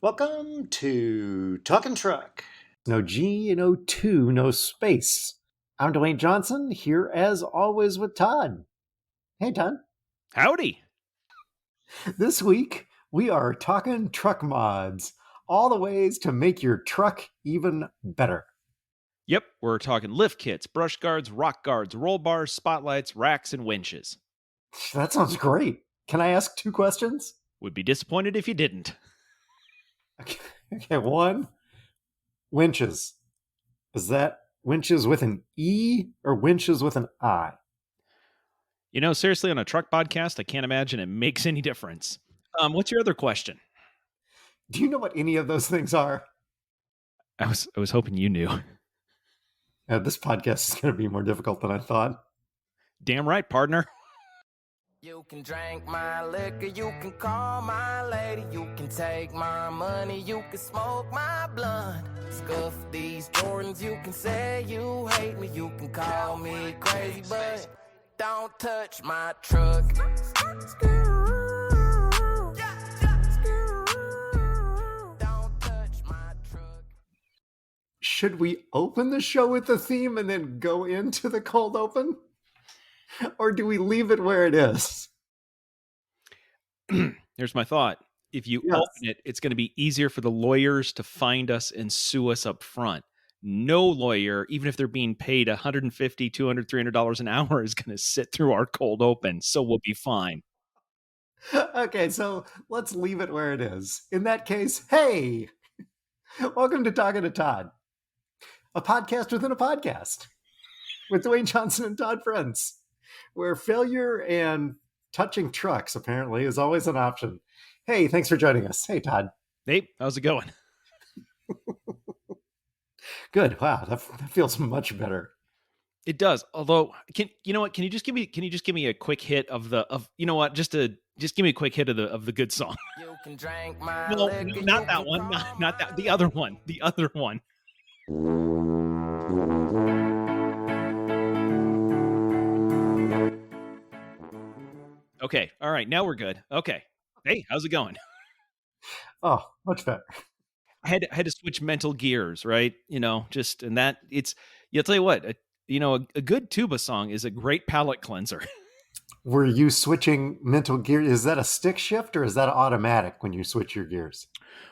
Welcome to Talking Truck. No G, no 2, no space. I'm Dwayne Johnson, here as always with Todd. Hey, Todd. Howdy. This week, we are talking truck mods. All the ways to make your truck even better. Yep, we're talking lift kits, brush guards, rock guards, roll bars, spotlights, racks, and winches. That sounds great. Can I ask 2 questions? Would be disappointed if you didn't. Okay, 1. Winches. Is that winches with an E or winches with an I? You know, seriously, on a truck podcast, I can't imagine it makes any difference. What's your other question? Do you know what any of those things are? I was hoping you knew. This podcast is going to be more difficult than I thought. Damn right, partner. You can drink my liquor, you can call my lady, you can take my money, you can smoke my blunt. Scuff these Jordans, you can say you hate me, you can call me crazy, but don't touch my truck. Don't touch my truck. Should we open the show with the theme and then go into the cold open? Or do we leave it where it is? Here's my thought. If you open it, it's going to be easier for the lawyers to find us and sue us up front. No lawyer, even if they're being paid $150, $200, $300 an hour, is going to sit through our cold open, so we'll be fine. Okay, so let's leave it where it is. In that case, hey! Welcome to Talking to Todd, a podcast within a podcast with Dwayne Johnson and Todd Friends, where failure and touching trucks, apparently, is always an option. Hey, thanks for joining us. Hey, Todd. Hey, how's it going? Good. Wow, that feels much better. It does. Although, can you just give me a quick hit of just give me a quick hit of the good song. You can drink my No, liquor, not you that can one. call Not that. my The other one. The other one. Okay. All right. Now we're good. Okay. Hey, how's it going? Oh, much better. I had to switch mental gears, right? I'll tell you what, a good tuba song is a great palate cleanser. Were you switching mental gear? Is that a stick shift or is that automatic when you switch your gears?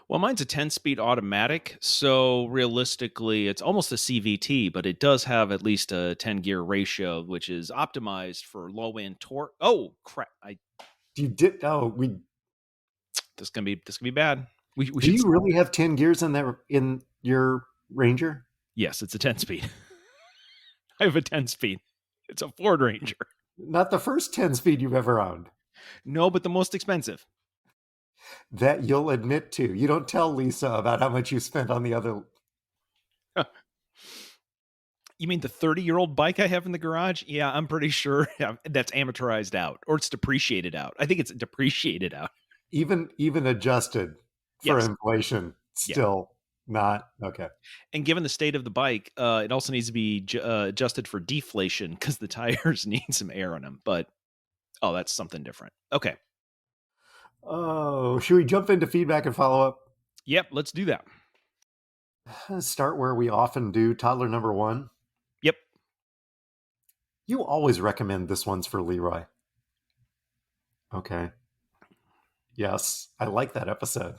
Well, mine's a 10-speed automatic, so realistically, it's almost a CVT, but it does have at least a 10-gear ratio, which is optimized for low-end torque. Oh, crap. You did? Oh, This is gonna be bad. We do should you stop. really have 10 gears in your Ranger? Yes, it's a 10-speed. I have a 10-speed. It's a Ford Ranger. Not the first 10 speed you've ever owned. No, but the most expensive. That you'll admit to. You don't tell Lisa about how much you spent on the other. You mean the 30-year-old bike I have in the garage? Yeah, I'm pretty sure that's amortized out, or it's depreciated out. I think it's depreciated out. Even adjusted for Yes. inflation, still not okay. And given the state of the bike, it also needs to be adjusted for deflation because the tires need some air on them. But, that's something different. Okay. Oh, should we jump into feedback and follow up? Yep, let's do that. Start where we often do. Toddler number 1. Yep. You always recommend this one's for Leroy. Okay. Yes, I like that episode.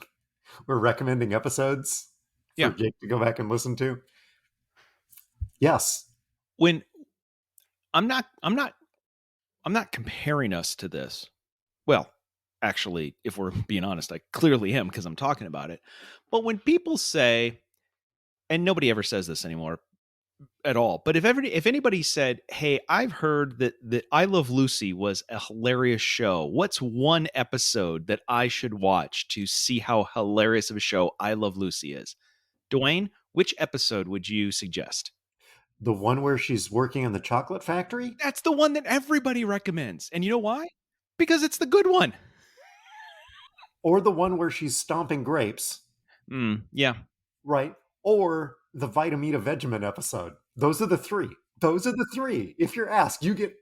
We're recommending episodes for Jake to go back and listen to. Yes. When I'm not comparing us to this. Well, actually, if we're being honest, I clearly am because I'm talking about it. But when people say, and nobody ever says this anymore at all, but if anybody said, "Hey, I've heard that I Love Lucy was a hilarious show. What's one episode that I should watch to see how hilarious of a show I Love Lucy is?" Dwayne, which episode would you suggest? The one where she's working in the chocolate factory? That's the one that everybody recommends. And you know why? Because it's the good one. Or the one where she's stomping grapes. Yeah. Right. Or the Vitamita Vegemin episode. Those are the 3. If you're asked, you get...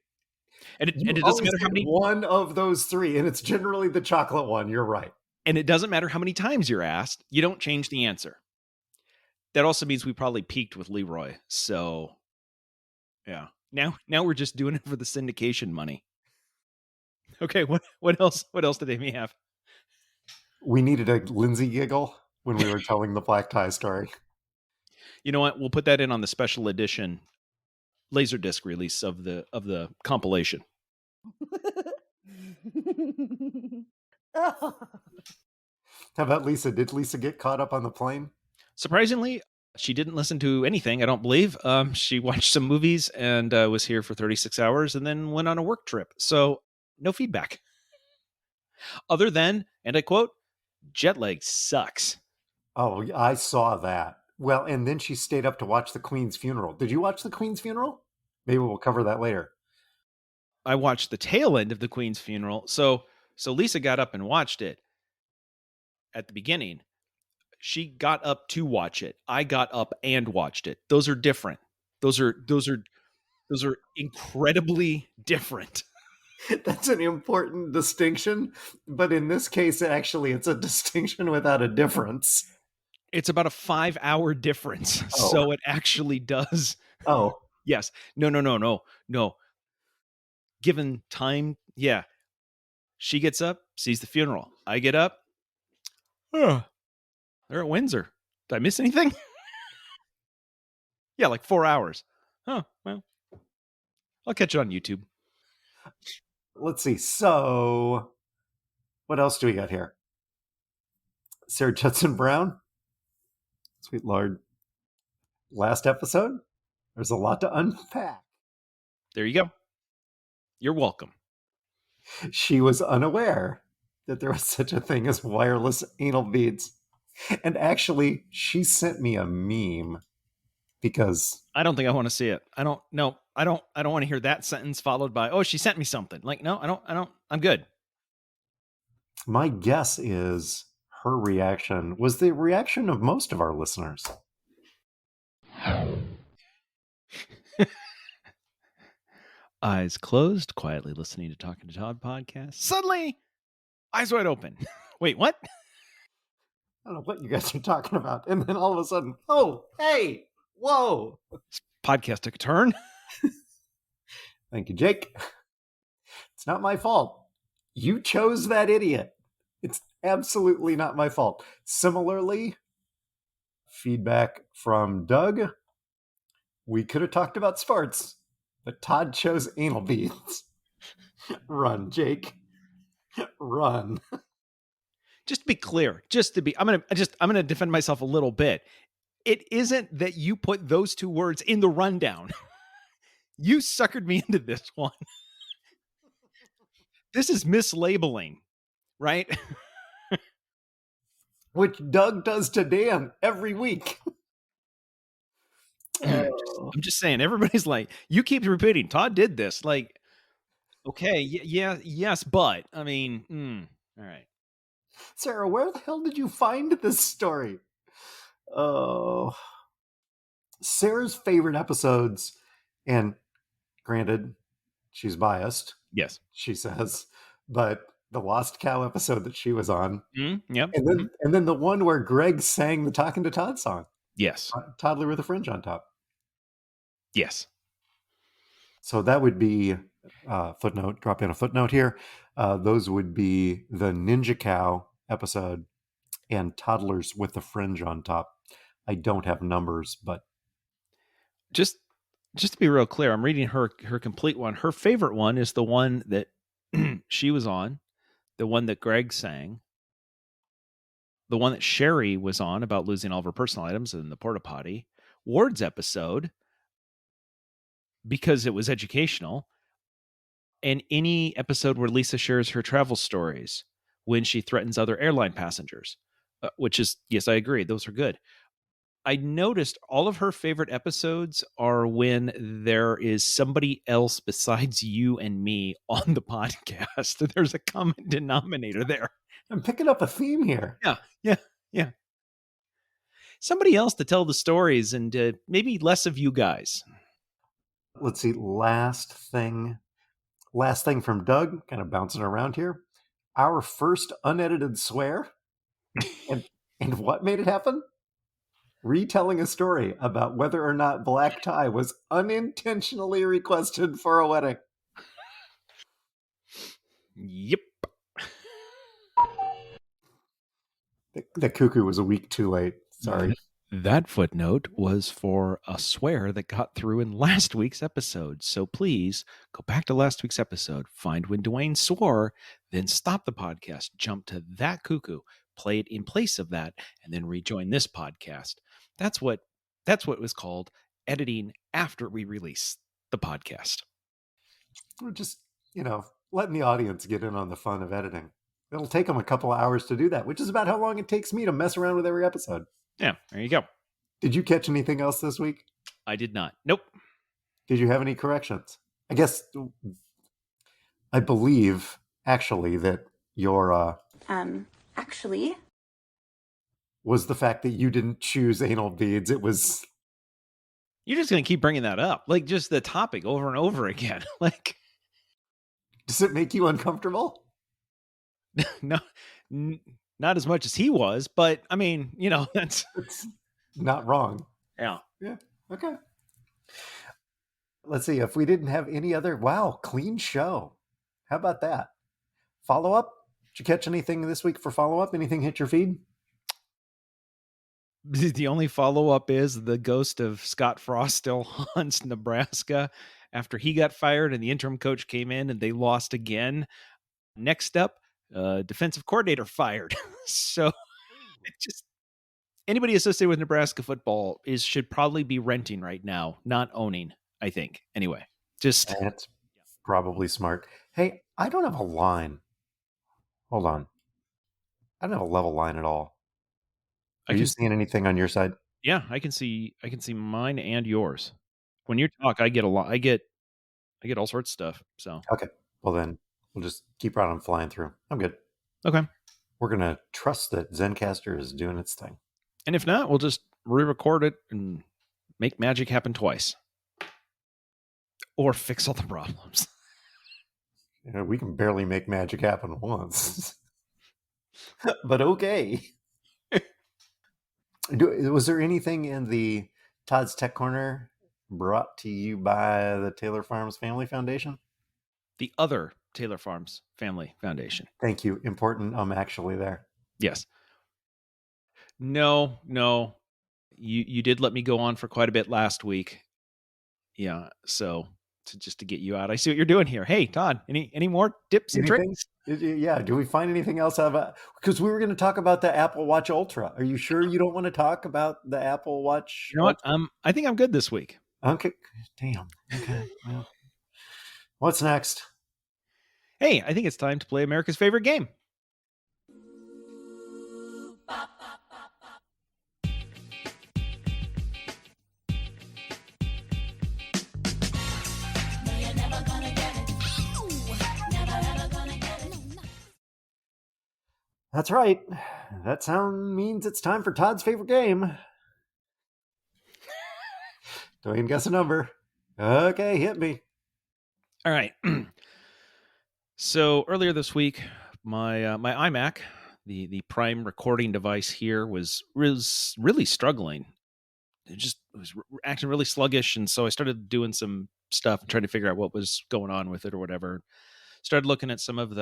And it doesn't matter how many... one of those 3, and it's generally the chocolate one. You're right. And it doesn't matter how many times you're asked, you don't change the answer. That also means we probably peaked with Leroy. So, yeah. Now we're just doing it for the syndication money. Okay, what else? What else did Amy have? We needed a Lindsay giggle when we were telling the black tie story. You know what? We'll put that in on the special edition Laserdisc release of the compilation. How about Lisa? Did Lisa get caught up on the plane? Surprisingly, she didn't listen to anything, I don't believe. She watched some movies and was here for 36 hours and then went on a work trip. So no feedback. Other than, and I quote, jet lag sucks. Oh, I saw that. Well, and then she stayed up to watch the Queen's funeral. Did you watch the Queen's funeral? Maybe we'll cover that later. I watched the tail end of the Queen's funeral. So Lisa got up and watched it at the beginning. She got up to watch it. I got up and watched it. Those are different. Those are incredibly different. That's an important distinction, but in this case, actually, it's a distinction without a difference. It's about a 5-hour difference. Oh. So it actually does. Oh. Yes. No. Given time, yeah. She gets up, sees the funeral. I get up. They're at Windsor. Did I miss anything? Yeah, like 4 hours. Oh, well. I'll catch it on YouTube. Let's see. So, what else do we got here? Sarah Judson Brown. Sweet Lord. Last episode. There's a lot to unpack. There you go. You're welcome. She was unaware that there was such a thing as wireless anal beads. And actually, she sent me a meme because I don't think I want to see it. I don't want to hear that sentence followed by, "Oh, she sent me something." Like, no, I don't. I'm good. My guess is her reaction was the reaction of most of our listeners. Eyes closed, quietly listening to Talking to Todd podcast. Suddenly, eyes wide open. Wait, what? I don't know what you guys are talking about. And then all of a sudden, oh, hey, whoa. This podcast took a turn. Thank you, Jake. It's not my fault. You chose that idiot. It's absolutely not my fault. Similarly, feedback from Doug. We could have talked about sports, but Todd chose anal beads. Run, Jake. Run. Just to be clear, I'm gonna defend myself a little bit. It isn't that you put those two words in the rundown. You suckered me into this one. This is mislabeling, right? Which Doug does to Dan every week. I'm just saying, everybody's like, you keep repeating, Todd did this. Like, okay, yes, but I mean, all right. Sarah, where the hell did you find this story? Oh, Sarah's favorite episodes, and granted, she's biased. Yes, she says, but the Lost Cow episode that she was on, yep, and then the one where Greg sang the Talking to Todd song. Yes, Toddler with a Fringe on Top. Yes. So that would be footnote. Drop in a footnote here. Those would be the Ninja Cow episode and Toddlers with the Fringe on Top. I don't have numbers, but just to be real clear, I'm reading her complete one. Her favorite one is the one that she was on, the one that Greg sang, the one that Sherry was on about losing all of her personal items in the porta potty, Ward's episode because it was educational, and any episode where Lisa shares her travel stories when she threatens other airline passengers, which is, yes, I agree. Those are good. I noticed all of her favorite episodes are when there is somebody else besides you and me on the podcast. There's a common denominator there. I'm picking up a theme here. Yeah. Somebody else to tell the stories and maybe less of you guys. Let's see. Last thing from Doug, kind of bouncing around here. our first unedited swear. And what made it happen? Retelling a story about whether or not black tie was unintentionally requested for a wedding. Yep. The cuckoo was a week too late. Sorry. That footnote was for a swear that got through in last week's episode. So please go back to last week's episode, find when Dwayne swore, then stop the podcast, jump to that cuckoo, play it in place of that, and then rejoin this podcast. That's what was called editing after we release the podcast. We're just, letting the audience get in on the fun of editing. It'll take them a couple of hours to do that, which is about how long it takes me to mess around with every episode. Yeah, there you go. Did you catch anything else this week? I did not. Nope. Did you have any corrections? I believe, actually, that your, actually, was the fact that you didn't choose anal beads. It was... You're just going to keep bringing that up. Like, just the topic over and over again. Like... Does it make you uncomfortable? No, not as much as he was, but I mean, that's it's not wrong. Yeah. Okay. Let's see if we didn't have any other. Wow, clean show. How about that? Follow up? Did you catch anything this week for follow up? Anything hit your feed? The only follow up is the ghost of Scott Frost still haunts Nebraska after he got fired and the interim coach came in and they lost again. Next up, defensive coordinator fired. So just anybody associated with Nebraska football should probably be renting right now, not owning, I think. Anyway, that's probably smart. Hey, I don't have a line. Hold on. I don't have a level line at all. Are you seeing anything on your side? Yeah, I can see mine and yours. When you talk, I get a lot. I get all sorts of stuff. So okay. Well, then we'll just keep right on flying through. I'm good. Okay. We're going to trust that Zencastr is doing its thing. And if not, we'll just re-record it and make magic happen twice. Or fix all the problems. We can barely make magic happen once. But okay. Was there anything in the Todd's Tech Corner brought to you by the Taylor Farms Family Foundation? The other Taylor Farms Family Foundation. Thank you. Important. I'm actually there. Yes. No. You did let me go on for quite a bit last week. Yeah. So just to get you out, I see what you're doing here. Hey, Todd, any more tips and tricks? Yeah. Do we find anything else out of it? Because we were going to talk about the Apple Watch Ultra. Are you sure you don't want to talk about the Apple Watch? You know what? I think I'm good this week. Okay. Damn. Okay. Well, what's next? Hey, I think it's time to play America's favorite game. That's right. That sound means it's time for Todd's favorite game. Dwayne, guess a number. Okay, hit me. All right. So earlier this week, my iMac, the prime recording device here, was really struggling. It was acting really sluggish, and so I started doing some stuff, trying to figure out what was going on with it or whatever. Started looking at some of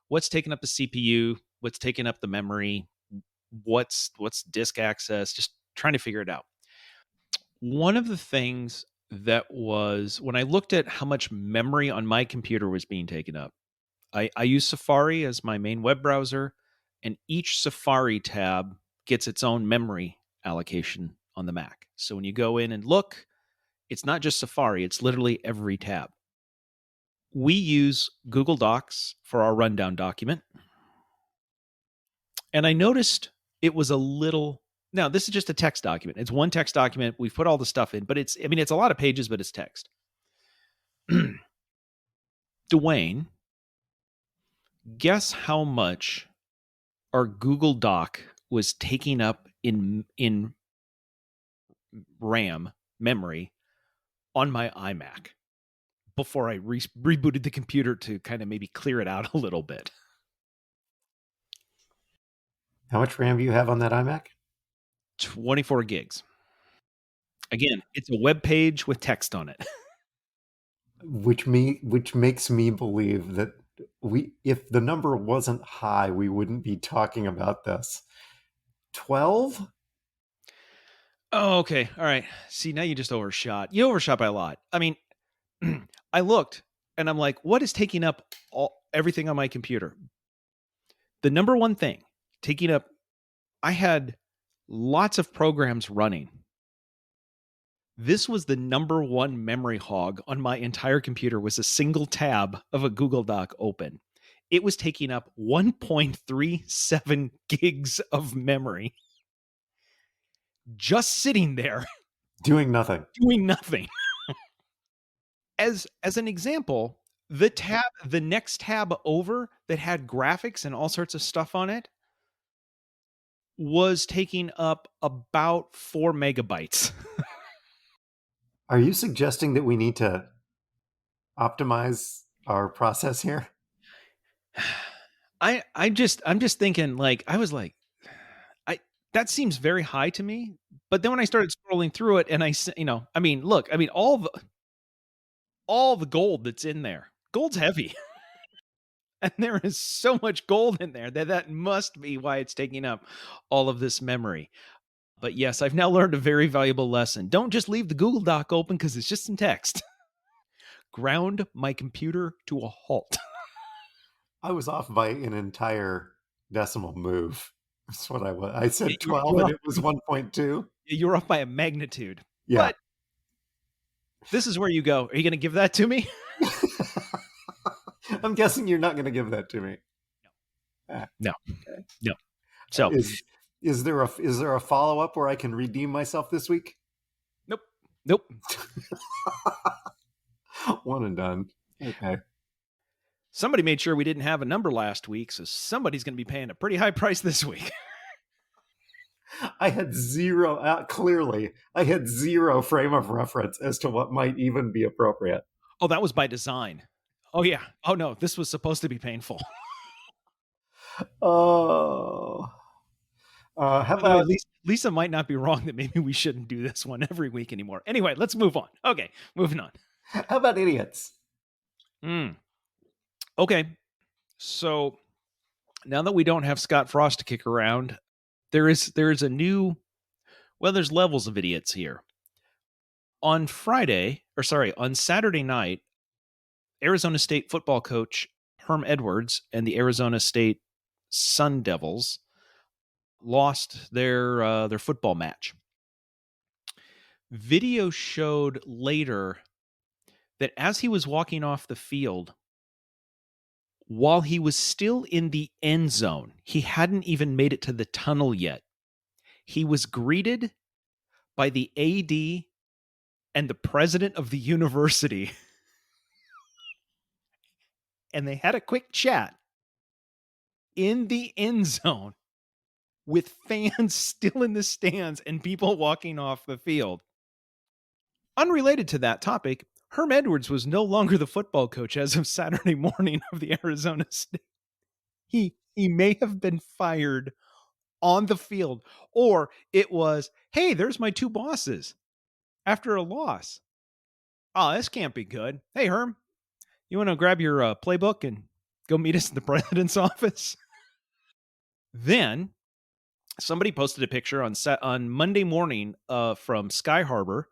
what's taking up the CPU, what's taking up the memory, what's disk access, just trying to figure it out. One of the things that was, when I looked at how much memory on my computer was being taken up, I use Safari as my main web browser, and each Safari tab gets its own memory allocation on the Mac. So when you go in and look, it's not just Safari, it's literally every tab. We use Google Docs for our rundown document. And I noticed it was a little... Now, this is just a text document. It's one text document. We've put all the stuff in, but it's a lot of pages, but it's text. Dwayne, guess how much our Google Doc was taking up in RAM memory on my iMac before I rebooted the computer to kind of maybe clear it out a little bit. How much RAM do you have on that iMac? 24 gigs. Again, it's a web page with text on it. Which makes me believe that if the number wasn't high, we wouldn't be talking about this. 12? Oh, okay. All right. See, now you just overshot. You overshot by a lot. I mean, I looked and I'm like, what is taking up everything on my computer? The number one thing taking up, I had lots of programs running. This was the number one memory hog on my entire computer, was a single tab of a Google Doc open. It was taking up 1.37 gigs of memory. Just sitting there. Doing nothing. Doing nothing. As an example, the next tab over that had graphics and all sorts of stuff on it was taking up about 4 megabytes. Are you suggesting that we need to optimize our process here? I'm just thinking, like, I was like, that seems very high to me. But then when I started scrolling through it, and look, all the gold that's in there, gold's heavy. And there is so much gold in there that must be why it's taking up all of this memory. But yes, I've now learned a very valuable lesson. Don't just leave the Google Doc open because it's just some text. Ground my computer to a halt. I was off by an entire decimal move. That's what I was. I said 12 and it was 1.2. You're off by a magnitude. Yeah. But this is where you go. Are you going to give that to me? I'm guessing you're not going to give that to me. No. Okay. No. So is there a follow-up where I can redeem myself this week? Nope. One and done. Okay. Somebody made sure we didn't have a number last week, so somebody's going to be paying a pretty high price this week. I had zero frame of reference as to what might even be appropriate. Oh, that was by design. Oh, yeah. Oh, no, this was supposed to be painful. Oh. How about Lisa might not be wrong that maybe we shouldn't do this one every week anymore. Anyway, let's move on. Okay, moving on. How about idiots? Okay, so now that we don't have Scott Frost to kick around, there is a new, there's levels of idiots here. On Saturday night, Arizona State football coach Herm Edwards and the Arizona State Sun Devils lost their football match. Video showed later that as he was walking off the field, while he was still in the end zone, he hadn't even made it to the tunnel yet. He was greeted by the AD and the president of the university. And they had a quick chat in the end zone with fans still in the stands and people walking off the field. Unrelated to that topic, Herm Edwards was no longer the football coach as of Saturday morning of the Arizona State. He may have been fired on the field, or it was, hey, there's my two bosses after a loss. Oh, this can't be good. Hey, Herm, you want to grab your playbook and go meet us in the president's office? Then somebody posted a picture on Monday morning from Sky Harbor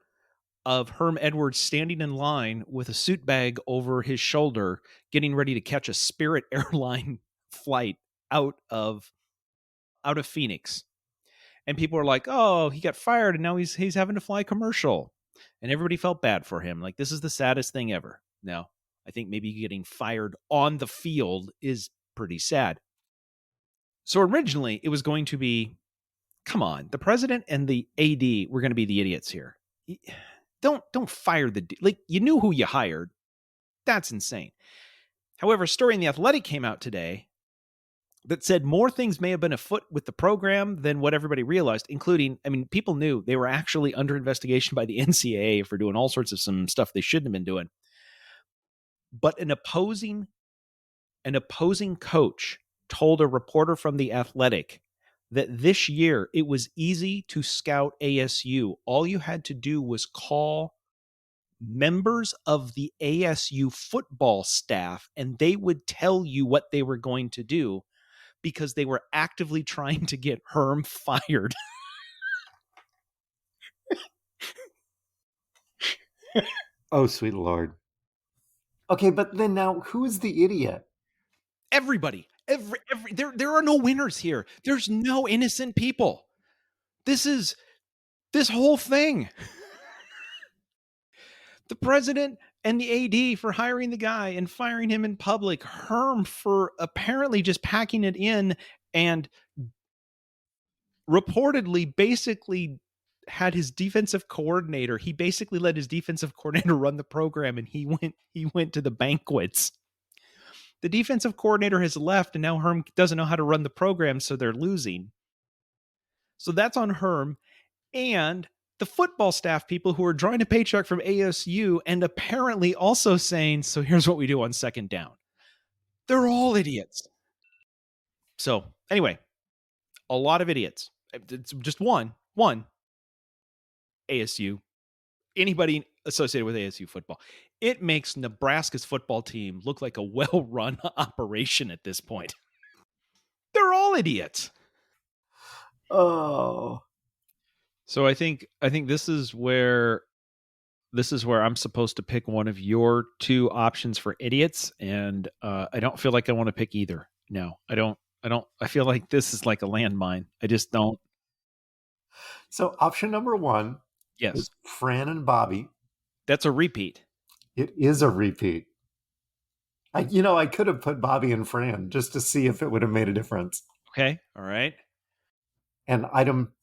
of Herm Edwards standing in line with a suit bag over his shoulder, getting ready to catch a Spirit airline flight out of Phoenix. And people were like, oh, he got fired and now he's having to fly commercial. And everybody felt bad for him. Like, this is the saddest thing ever. Now, I think maybe getting fired on the field is pretty sad. So originally it was going to be, come on, the president and the AD were going to be the idiots here. Don't fire you knew who you hired. That's insane. However, a story in The Athletic came out today that said more things may have been afoot with the program than what everybody realized, including, people knew they were actually under investigation by the NCAA for doing all sorts of some stuff they shouldn't have been doing. But an opposing coach told a reporter from The Athletic that this year it was easy to scout ASU. All you had to do was call members of the ASU football staff, and they would tell you what they were going to do because they were actively trying to get Herm fired. Oh, sweet Lord. Okay, but then now who's the idiot? Everybody. There are no winners here. There's no innocent people. This whole thing. The president and the AD for hiring the guy and firing him in public. Herm for apparently just packing it in and reportedly basically had his defensive coordinator. He basically let his defensive coordinator run the program, and he went to the banquets. The defensive coordinator has left, and now Herm doesn't know how to run the program, so they're losing. So that's on Herm and the football staff people who are drawing a paycheck from ASU and apparently also saying, so here's what we do on second down. They're all idiots. So anyway, a lot of idiots. It's just one ASU, anybody associated with ASU football. It makes Nebraska's football team look like a well-run operation at this point. They're all idiots. Oh. So I think this is where I'm supposed to pick one of your two options for idiots, and I don't feel like I want to pick either. No, I don't. I feel like this is like a landmine. I just don't. So option number one is Fran and Bobby. That's a repeat. It is a repeat. I could have put Bobby and Fran just to see if it would have made a difference. Okay. All right. And item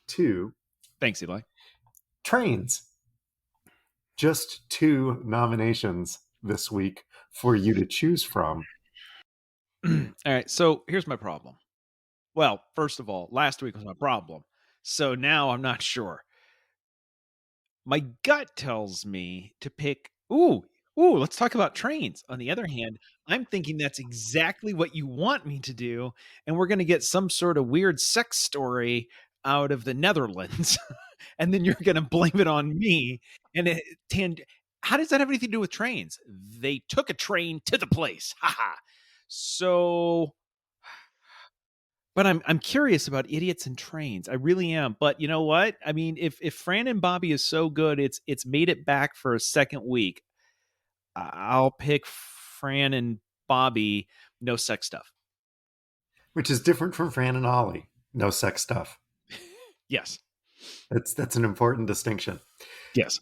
2. Thanks, Eli. Trains. Just 2 nominations this week for you to choose from. All right. So here's my problem. Well, first of all, last week was my problem. So now I'm not sure. My gut tells me to pick, let's talk about trains. On the other hand, I'm thinking that's exactly what you want me to do. And we're going to get some sort of weird sex story out of the Netherlands. And then you're going to blame it on me. And how does that have anything to do with trains? They took a train to the place. Haha. So, but I'm curious about idiots and trains. I really am. But you know what? I mean, if Fran and Bobby is so good, it's made it back for a second week. I'll pick Fran and Bobby. No sex stuff. Which is different from Fran and Ollie. No sex stuff. Yes. That's an important distinction. Yes.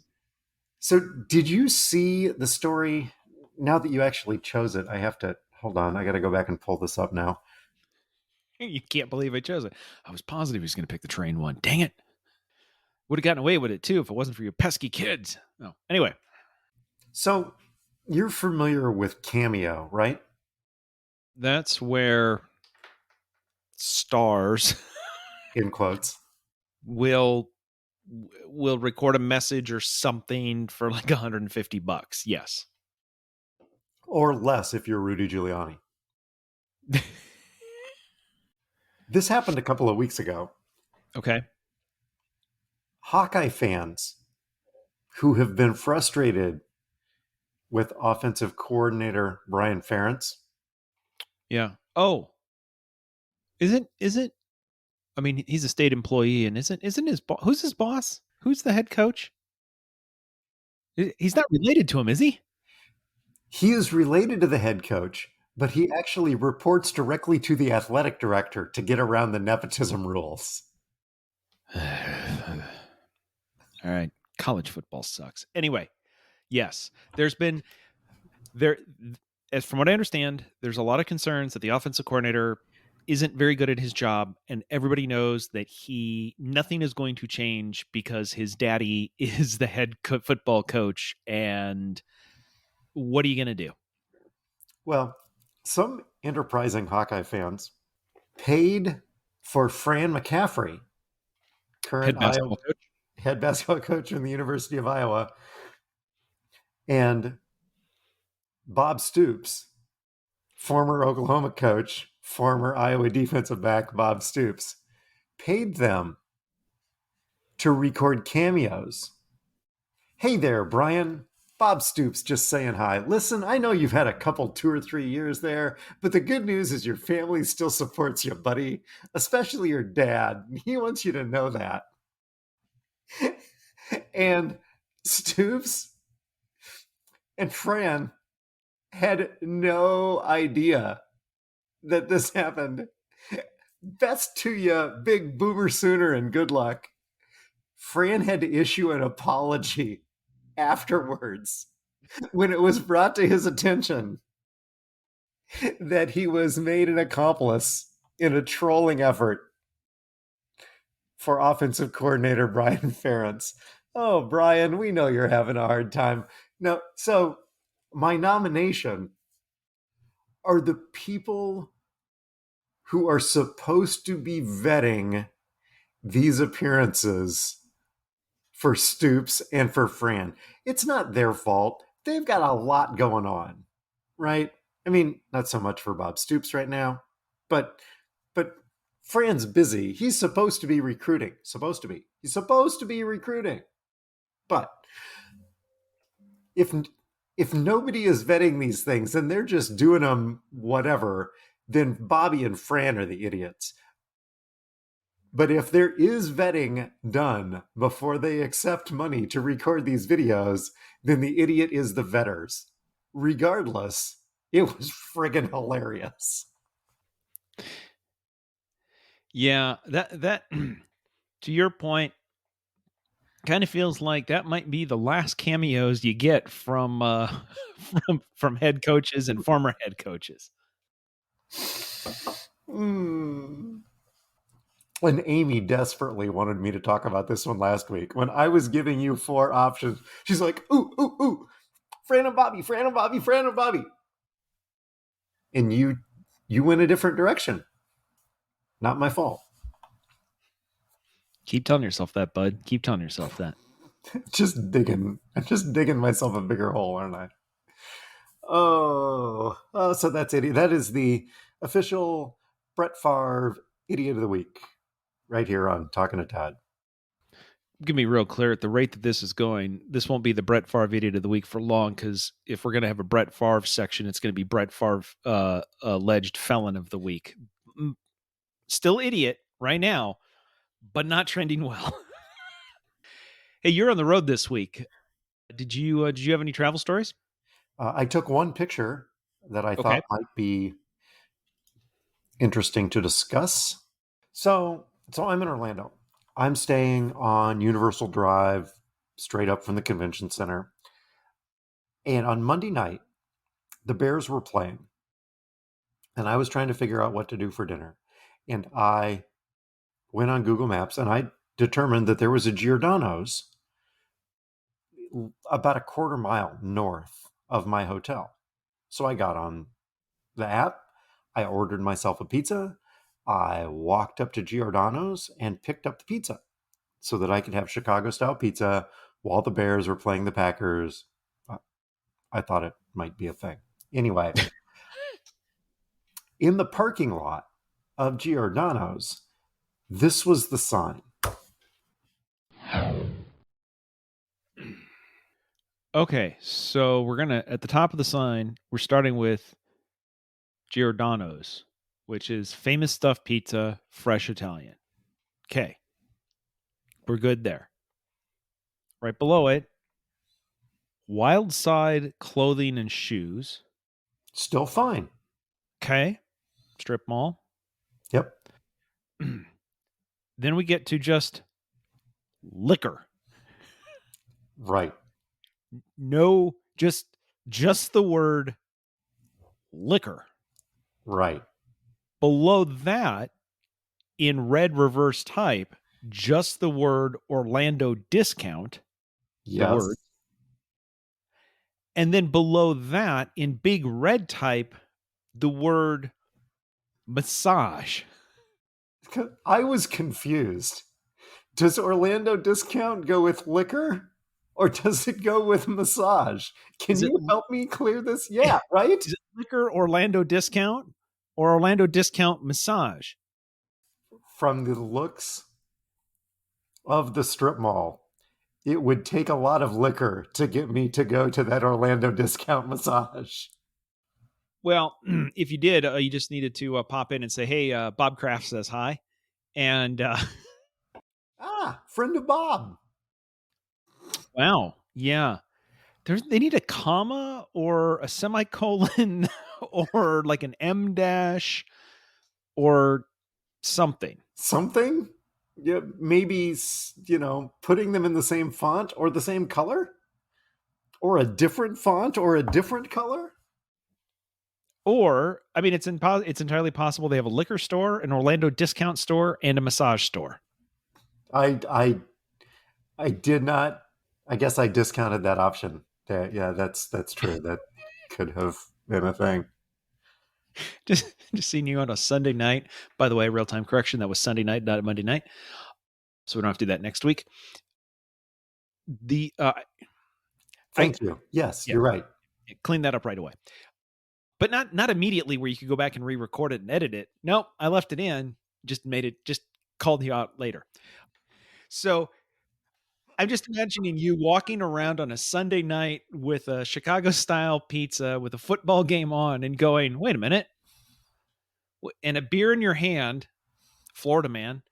So did you see the story? Now that you actually chose it, I have to, hold on. I got to go back and pull this up now. You can't believe I chose it. I was positive he was going to pick the train one. Dang it. Would have gotten away with it too if it wasn't for your pesky kids. Oh, anyway. So you're familiar with Cameo, right? That's where stars, in quotes, will record a message or something for like $150. Yes. Or less if you're Rudy Giuliani. This happened a couple of weeks ago. Okay. Hawkeye fans who have been frustrated with offensive coordinator Brian Ferentz. Yeah. Oh. Isn't I mean, he's a state employee, and isn't his boss? Who's his boss? Who's the head coach? He's not related to him, is he? He is related to the head coach, but he actually reports directly to the athletic director to get around the nepotism rules. All right. College football sucks. Anyway, yes, there's been as from what I understand, there's a lot of concerns that the offensive coordinator isn't very good at his job, and everybody knows that nothing is going to change because his daddy is the head football coach. And what are you going to do? Well, some enterprising Hawkeye fans paid for Fran McCaffrey, current head basketball coach from the University of Iowa, and Bob Stoops, former Oklahoma coach, former Iowa defensive back Bob Stoops, paid them to record cameos. Hey there, Brian. Bob Stoops just saying hi. Listen, I know you've had a couple 2 or 3 years there, but the good news is your family still supports you, buddy, especially your dad. He wants you to know that. And Stoops and Fran had no idea that this happened. Best to you, big boomer sooner, and good luck. Fran had to issue an apology afterwards when it was brought to his attention that he was made an accomplice in a trolling effort for offensive coordinator Brian Ferentz. Oh, Brian, we know you're having a hard time. No, so my nomination are the people who are supposed to be vetting these appearances for Stoops and for Fran. It's not their fault. They've got a lot going on, right? I mean, not so much for Bob Stoops right now, but Fran's busy. He's supposed to be recruiting. He's supposed to be recruiting. But if nobody is vetting these things and they're just doing them whatever, then Bobby and Fran are the idiots. But if there is vetting done before they accept money to record these videos, then the idiot is the vetters. Regardless, it was friggin' hilarious. Yeah, that to your point, kind of feels like that might be the last cameos you get from from head coaches and former head coaches. And Amy desperately wanted me to talk about this one last week. When I was giving you 4 options, she's like, ooh, Fran and Bobby, Fran and Bobby, Fran and Bobby. And you went a different direction. Not my fault. Keep telling yourself that, bud. Keep telling yourself that. I'm just digging myself a bigger hole, aren't I? Oh, so that's it. That is the official Brett Favre Idiot of the Week right here on Talking to Todd. Give me real clear, at the rate that this is going, this won't be the Brett Favre Idiot of the Week for long, because if we're going to have a Brett Favre section, it's going to be Brett Favre alleged felon of the week. Still idiot right now, but not trending well. Hey, you're on the road this week. Did you have any travel stories? I took one picture that I thought might be interesting to discuss. So I'm in Orlando. I'm staying on Universal Drive, straight up from the convention center. And on Monday night, the Bears were playing. And I was trying to figure out what to do for dinner. And I went on Google Maps and I determined that there was a Giordano's about a quarter mile north of my hotel. So I got on the app. I ordered myself a pizza. I walked up to Giordano's and picked up the pizza so that I could have Chicago-style pizza while the Bears were playing the Packers. I thought it might be a thing. Anyway, in the parking lot of Giordano's, this was the sign. Okay, so we're going to, at the top of the sign, we're starting with Giordano's, which is famous stuffed pizza, fresh Italian. Okay. We're good there. Right below it, Wild Side Clothing and Shoes. Still fine. Okay. Strip mall. Yep. Then we get to just liquor. Right. No, just the word liquor. Right. Below that, in red reverse type, just the word Orlando Discount. Yes. The word. And then below that, in big red type, the word massage. I was confused. Does Orlando Discount go with liquor or does it go with massage? Can you help me clear this? Yeah, right? Is it liquor Orlando Discount or Orlando Discount Massage? From the looks of the strip mall, it would take a lot of liquor to get me to go to that Orlando Discount Massage. Well, if you did, you just needed to pop in and say, hey, Bob Kraft says hi. And Friend of Bob. wow. Yeah. They need a comma or a semicolon or like an M dash or something. Something? Yeah, maybe, putting them in the same font or the same color? Or a different font or a different color? Or, I mean, it's entirely possible they have a liquor store, an Orlando discount store, and a massage store. I did not. I guess I discounted that option. That's true. That could have been a thing. Just seeing you on a Sunday night. By the way, real time correction. That was Sunday night, not Monday night. So we don't have to do that next week. Thank you. Yes, yeah, you're right. Clean that up right away. But not immediately where you could go back and re-record it and edit it. Nope, I left it in, just called you out later. So I'm just imagining you walking around on a Sunday night with a Chicago-style pizza with a football game on and going, wait a minute, and a beer in your hand, Florida man.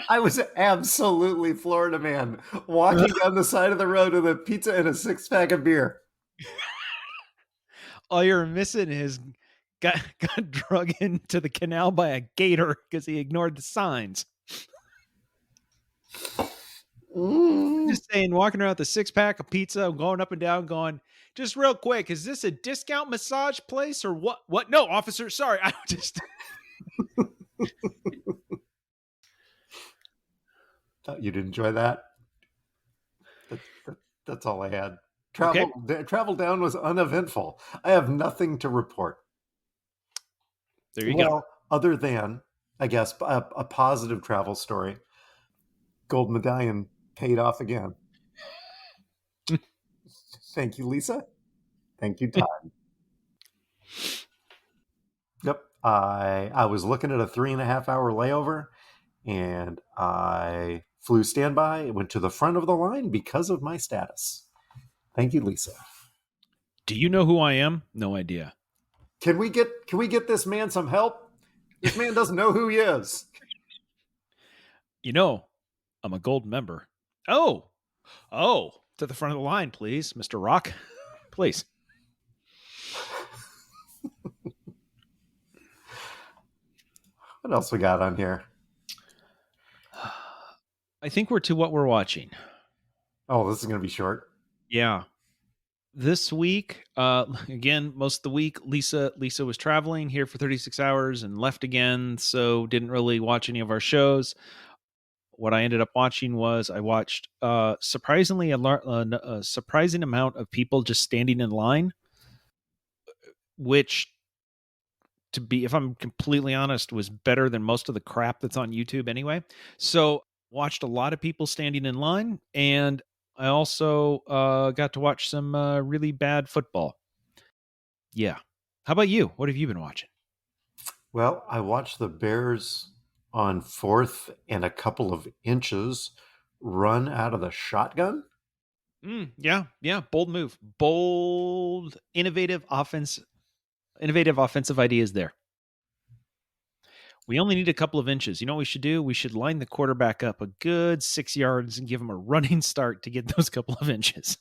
I was absolutely Florida man, walking down the side of the road with a pizza and a 6-pack of beer. All you're missing is got drug into the canal by a gator because he ignored the signs. Just saying, walking around with a 6-pack of pizza, going up and down, going, just real quick, is this a discount massage place or what? What? No, officer, sorry. I just... Thought you'd enjoy that. That's all I had. Travel down was uneventful. I have nothing to report. There you go. Other than, I guess, a positive travel story. Gold medallion paid off again. Thank you, Lisa. Thank you, Todd. Yep. I was looking at a 3.5-hour layover, and I flew standby, went to the front of the line because of my status. Thank you, Lisa. Do you know who I am? No idea. Can we get this man some help? This man doesn't know who he is. I'm a gold member. Oh, to the front of the line, please, Mr. Rock. Please. What else we got on here? I think we're to what we're watching. Oh, this is going to be short. Yeah. This week, again, most of the week, Lisa was traveling here for 36 hours and left again, so didn't really watch any of our shows. What I ended up watching was I watched surprisingly a surprising amount of people just standing in line, which, to be, if I'm completely honest, was better than most of the crap that's on YouTube anyway. So watched a lot of people standing in line, and I also got to watch some really bad football. Yeah. How about you? What have you been watching? Well, I watched the Bears on 4th and a couple of inches run out of the shotgun. Yeah. Bold move. Bold, innovative offensive ideas there. We only need a couple of inches. You know what we should do? We should line the quarterback up a good 6 yards and give him a running start to get those couple of inches.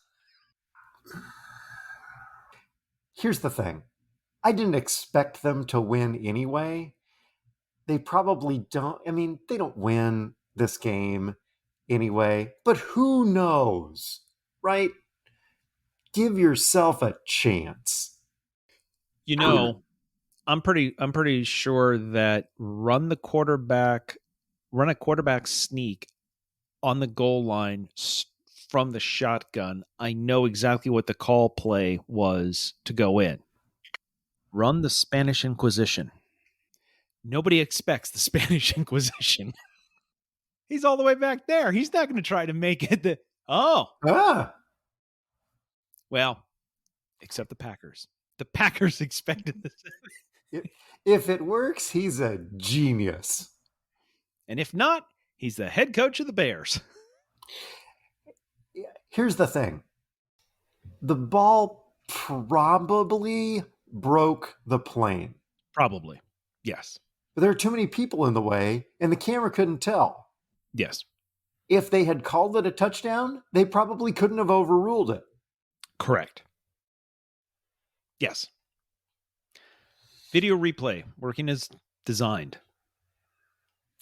Here's the thing. I didn't expect them to win anyway. They probably don't. I mean, they don't win this game anyway, but who knows, right? Give yourself a chance. I'm pretty sure that run a quarterback sneak on the goal line from the shotgun. I know exactly what the call play was to go in. Run the Spanish Inquisition. Nobody expects the Spanish Inquisition. He's all the way back there. He's not going to try to make it Well, except the Packers. The Packers expected this. If it works, he's a genius. And if not, he's the head coach of the Bears. Here's the thing. The ball probably broke the plane. Probably. Yes. But there are too many people in the way, and the camera couldn't tell. Yes. If they had called it a touchdown, they probably couldn't have overruled it. Correct. Yes. Video replay working as designed.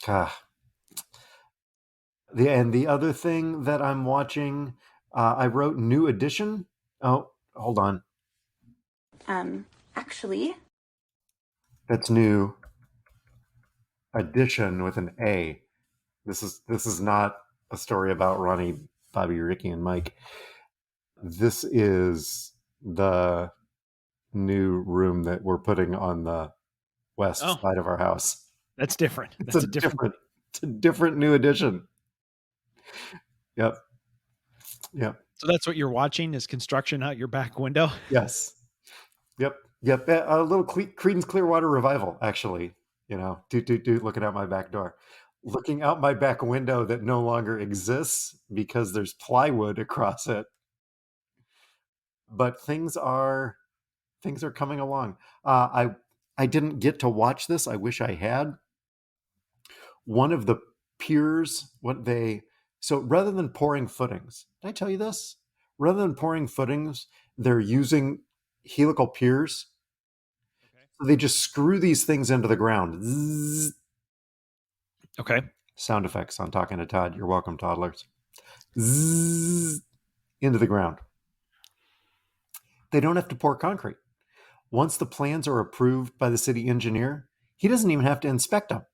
And the other thing that I'm watching, I wrote New Edition. Oh, hold on. Actually. That's New Edition with an A. This is not a story about Ronnie, Bobby, Ricky, and Mike. This is the new room that we're putting on the west side of our house. That's different. It's a different New Edition. Yep. So that's what you're watching is construction out your back window? Yes. Yep. A little Creedence Clearwater Revival, actually. Looking out my back door. Looking out my back window that no longer exists because there's plywood across it. But things are coming along. I didn't get to watch this. I wish I had. One of the piers, so rather than pouring footings, did I tell you this? Rather than pouring footings, they're using helical piers. Okay. So they just screw these things into the ground. Zzz. Okay. Sound effects on Talking to Todd. You're welcome, toddlers. Zzz, into the ground. They don't have to pour concrete. Once the plans are approved by the city engineer, he doesn't even have to inspect them.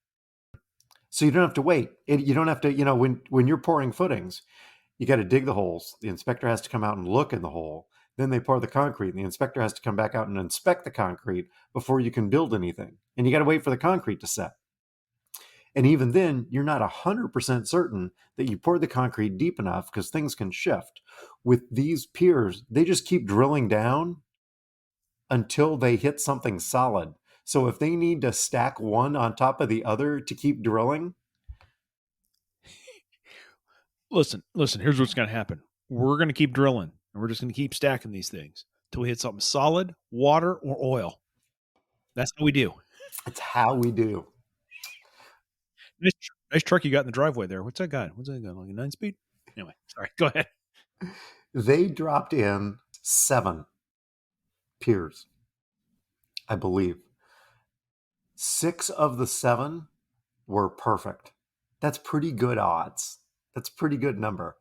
So you don't have to wait. You don't have to, when you're pouring footings, you got to dig the holes. The inspector has to come out and look in the hole. Then they pour the concrete, and the inspector has to come back out and inspect the concrete before you can build anything. And you got to wait for the concrete to set. And even then, you're not 100% certain that you poured the concrete deep enough because things can shift. With these piers, they just keep drilling down until they hit something solid. So if they need to stack one on top of the other to keep drilling. Listen, here's what's going to happen. We're going to keep drilling, and we're just going to keep stacking these things until we hit something solid, water, or oil. That's how we do. It's how we do. Nice truck you got in the driveway there. What's that got? Like a 9-speed? Anyway, sorry. Go ahead. They dropped in 7 piers, I believe. 6 of the 7 were perfect. That's pretty good odds. That's a pretty good number.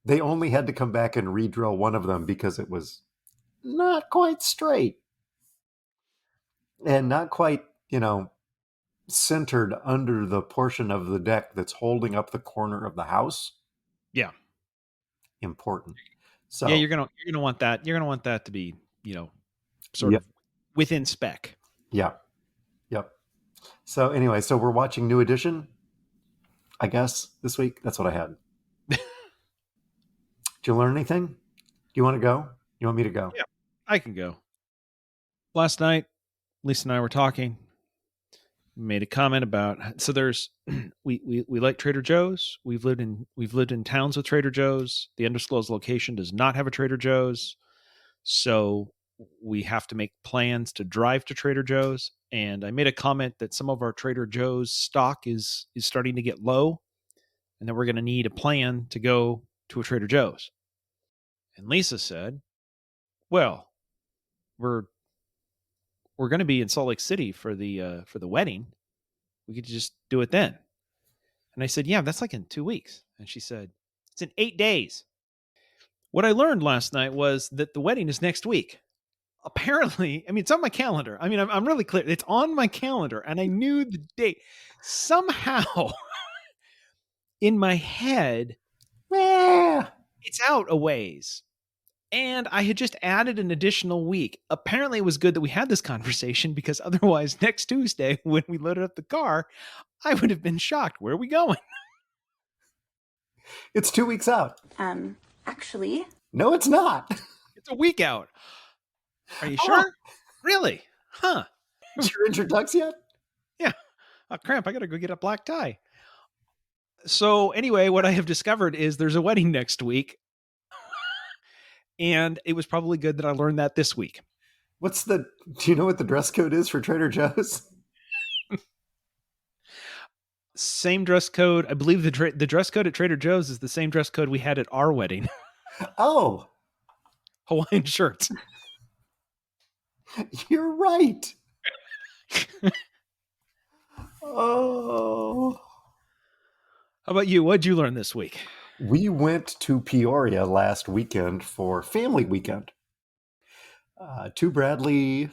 They only had to come back and re-drill one of them because it was not quite straight. And not quite, centered under the portion of the deck that's holding up the corner of the house. Yeah. Important. So yeah, you're gonna want that. You're gonna want that to be, sort of within spec. Yeah. Yep. So anyway, we're watching New Edition, I guess, this week. That's what I had. Did you learn anything? Do you want to go? You want me to go? Yeah, I can go. Last night, Lisa and I were talking. Made a comment about there's we like Trader Joe's. We've lived in towns with Trader Joe's. The undisclosed location does not have a Trader Joe's, so we have to make plans to drive to Trader Joe's. And I made a comment that some of our Trader Joe's stock is starting to get low, and that we're going to need a plan to go to a Trader Joe's. And Lisa said, "Well, we're going to be in Salt Lake City for the wedding. We could just do it then." And I said, "Yeah, that's like in 2 weeks." And she said, "It's in 8 days." What I learned last night was that the wedding is next week. Apparently, it's on my calendar. I'm really clear. It's on my calendar, and I knew the date. Somehow, in my head, it's out a ways. And I had just added an additional week. Apparently, it was good that we had this conversation because otherwise, next Tuesday, when we loaded up the car, I would have been shocked. Where are we going? It's 2 weeks out. Actually. No, it's not. It's a week out. Are you sure? Really? Huh. Did you rinse your ducks yet? Yeah. Oh, cramp. I got to go get a black tie. So anyway, what I have discovered is there's a wedding next week. And it was probably good that I learned that this week. Do you know what the dress code is for Trader Joe's? Same dress code. I believe the dress code at Trader Joe's is the same dress code we had at our wedding. Oh, Hawaiian shirts. you're right. Oh. How about you? What'd you learn this week? We went to Peoria last weekend for family weekend. To Bradley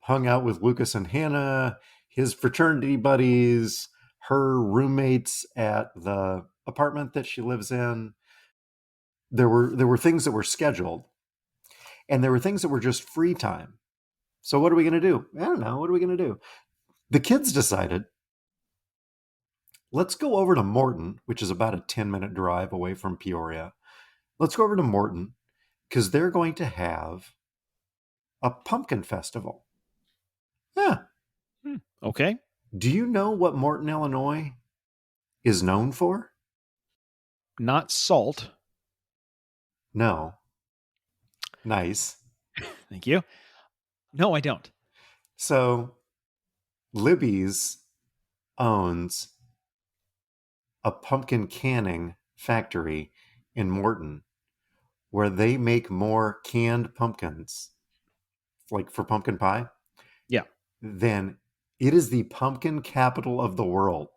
hung out with Lucas and Hannah, his fraternity buddies, her roommates at the apartment that she lives in. There were things that were scheduled, and there were things that were just free time. So what are we going to do? I don't know. What are we going to do? The kids decided, let's go over to Morton, which is about a 10-minute drive away from Peoria. Let's go over to Morton because they're going to have a pumpkin festival. Yeah. Okay. Do you know what Morton, Illinois is known for? Not salt. No. Nice. Thank you. No, I don't. So Libby's owns a pumpkin canning factory in Morton where they make more canned pumpkins, like for pumpkin pie. Yeah. Then it is the pumpkin capital of the world.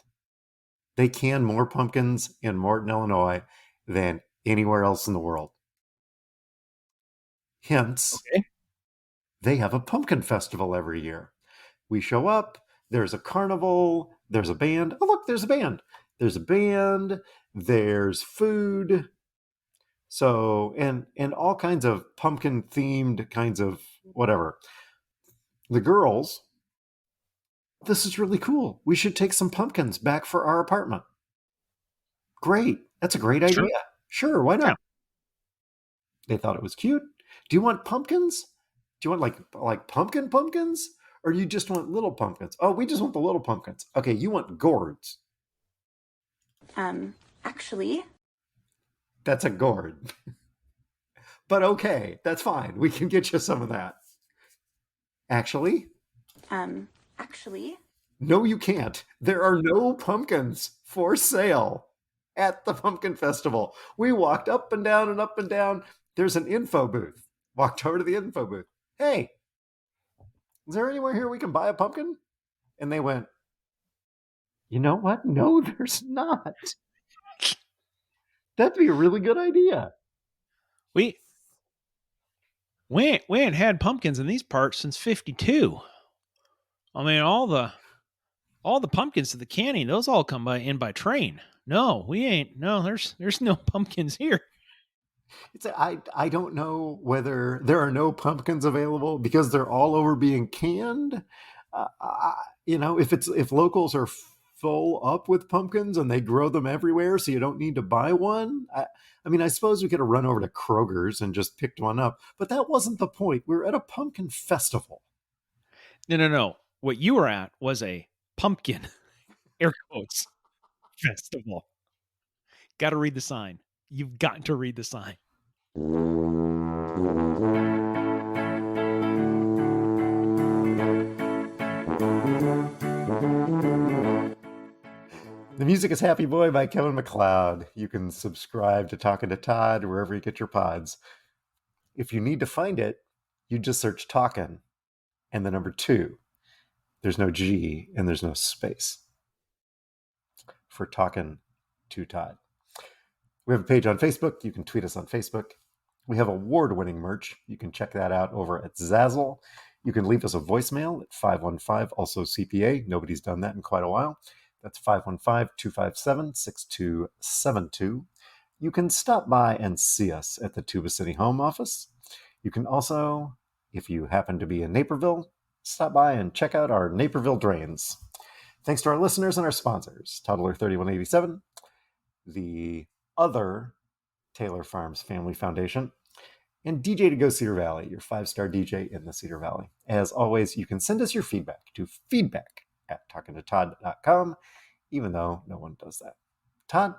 They can more pumpkins in Morton, Illinois than anywhere else in the world. Hence, They have a pumpkin festival every year. We show up, there's a carnival, there's a band. Oh, look, there's a band. There's a band, there's food. So, and all kinds of pumpkin themed kinds of whatever. The girls, this is really cool. We should take some pumpkins back for our apartment. Great. That's a great idea. Sure, why not? Yeah. They thought it was cute. Do you want pumpkins? Do you want like pumpkins? Or do you just want little pumpkins? Oh, we just want the little pumpkins. Okay, you want gourds. Actually. That's a gourd. But okay, that's fine. We can get you some of that. Actually? Actually. No, you can't. There are no pumpkins for sale at the pumpkin festival. We walked up and down and up and down. There's an info booth. Walked over to the info booth. Hey, is there anywhere here we can buy a pumpkin? And they went, you know what? No, there's not. That'd be a really good idea. We ain't had pumpkins in these parts since 52. I mean, all the pumpkins to the canning, those all come by train. No, we ain't. No, there's no pumpkins here. I don't know whether there are no pumpkins available because they're all over being canned. If locals are full up with pumpkins and they grow them everywhere, so you don't need to buy one. I suppose we could have run over to Kroger's and just picked one up, but that wasn't the point. We were at a pumpkin festival. No. What you were at was a pumpkin, air quotes, festival. Got to read the sign. You've got to read the sign. The music is Happy Boy by Kevin MacLeod. You can subscribe to Talking to Todd wherever you get your pods. If you need to find it, you just search Talkin' and the number 2. There's no G and there's no space for Talking to Todd. We have a page on Facebook. You can tweet us on Facebook. We have award-winning merch. You can check that out over at Zazzle. You can leave us a voicemail at 515-ALSO-CPA. Nobody's done that in quite a while. That's 515-257-6272. You can stop by and see us at the Tuba City Home Office. You can also, if you happen to be in Naperville, stop by and check out our Naperville drains. Thanks to our listeners and our sponsors, Toddler 3187, the other Taylor Farms Family Foundation, and DJ to Go Cedar Valley, your 5-star DJ in the Cedar Valley. As always, you can send us your feedback to feedback@talkingtotodd.com, even though no one does that. Todd?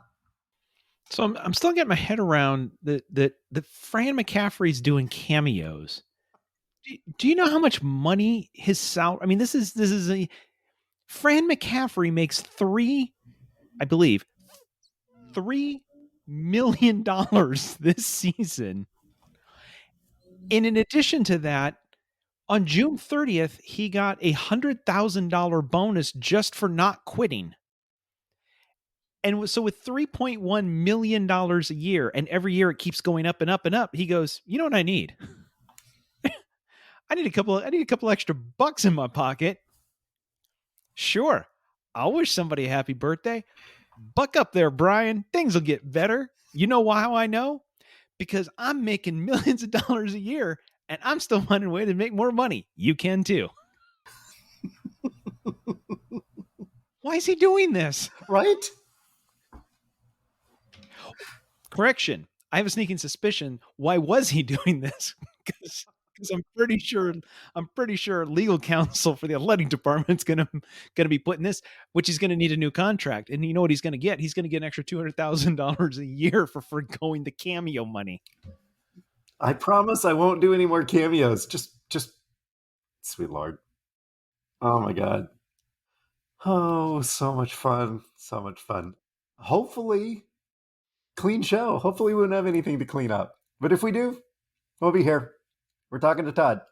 So I'm still getting my head around that Fran McCaffrey's doing cameos. Do you know how much money his salary? I mean, this is a Fran McCaffrey makes $3 million this season. And in addition to that, on June 30th, he got a $100,000 bonus just for not quitting. And so with $3.1 million a year, and every year it keeps going up and up and up, he goes, you know what I need? I need a couple extra bucks in my pocket. Sure. I'll wish somebody a happy birthday. Buck up there, Brian. Things will get better. You know how I know? Because I'm making millions of dollars a year and I'm still finding a way to make more money. You can too. Why is he doing this? Right? Correction. I have a sneaking suspicion. Why was he doing this? Because I'm pretty sure legal counsel for the athletic department is gonna be putting this, which he's gonna need a new contract. And you know what he's gonna get? He's gonna get an extra $200,000 a year for forgoing the cameo money. I promise I won't do any more cameos. Just sweet Lord. Oh my God. Oh, so much fun. So much fun. Hopefully, clean show. Hopefully we won't have anything to clean up. But if we do, we'll be here. We're talking to Todd.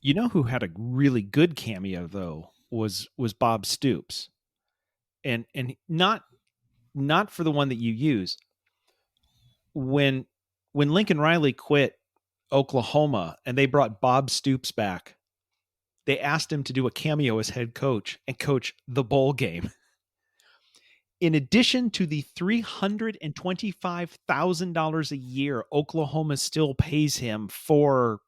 You know who had a really good cameo though was Bob Stoops, and not for the one that you use. When Lincoln Riley quit Oklahoma and they brought Bob Stoops back, they asked him to do a cameo as head coach and coach the bowl game. In addition to the $325,000 a year Oklahoma still pays him for,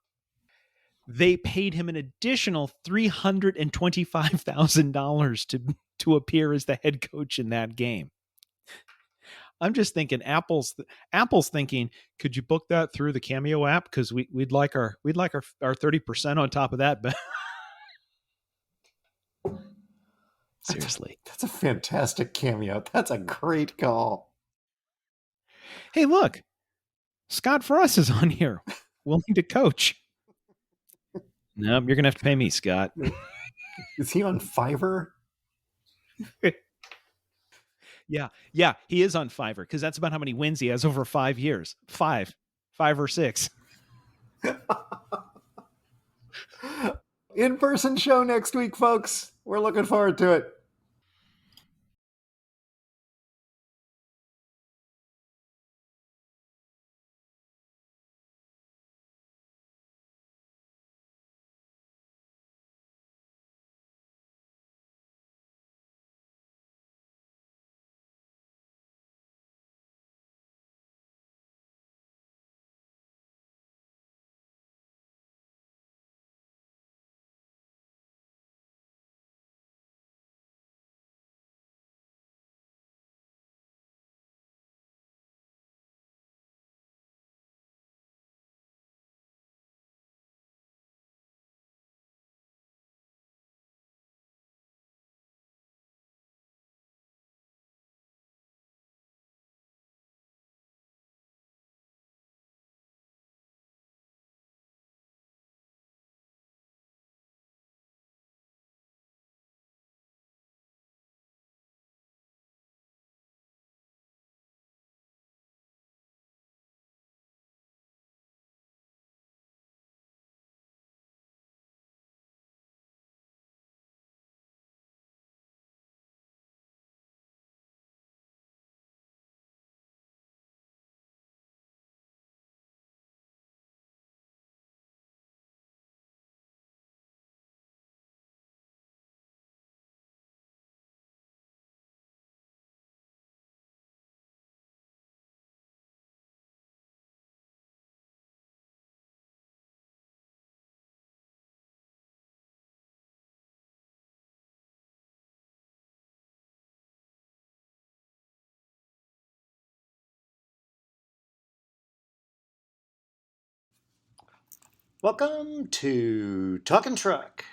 they paid him an additional $325,000 to appear as the head coach in that game. I'm just thinking Apple's thinking, could you book that through the Cameo app? Because we'd like our 30% on top of that. But seriously, That's a fantastic cameo. That's a great call. Hey, look, Scott Frost is on here, willing to coach. No, you're gonna have to pay me, Scott. Is he on Fiverr? Yeah, he is on Fiverr because that's about how many wins he has over 5 years. 5 or 6. In-person show next week, folks. We're looking forward to it. Welcome to Talking Truck.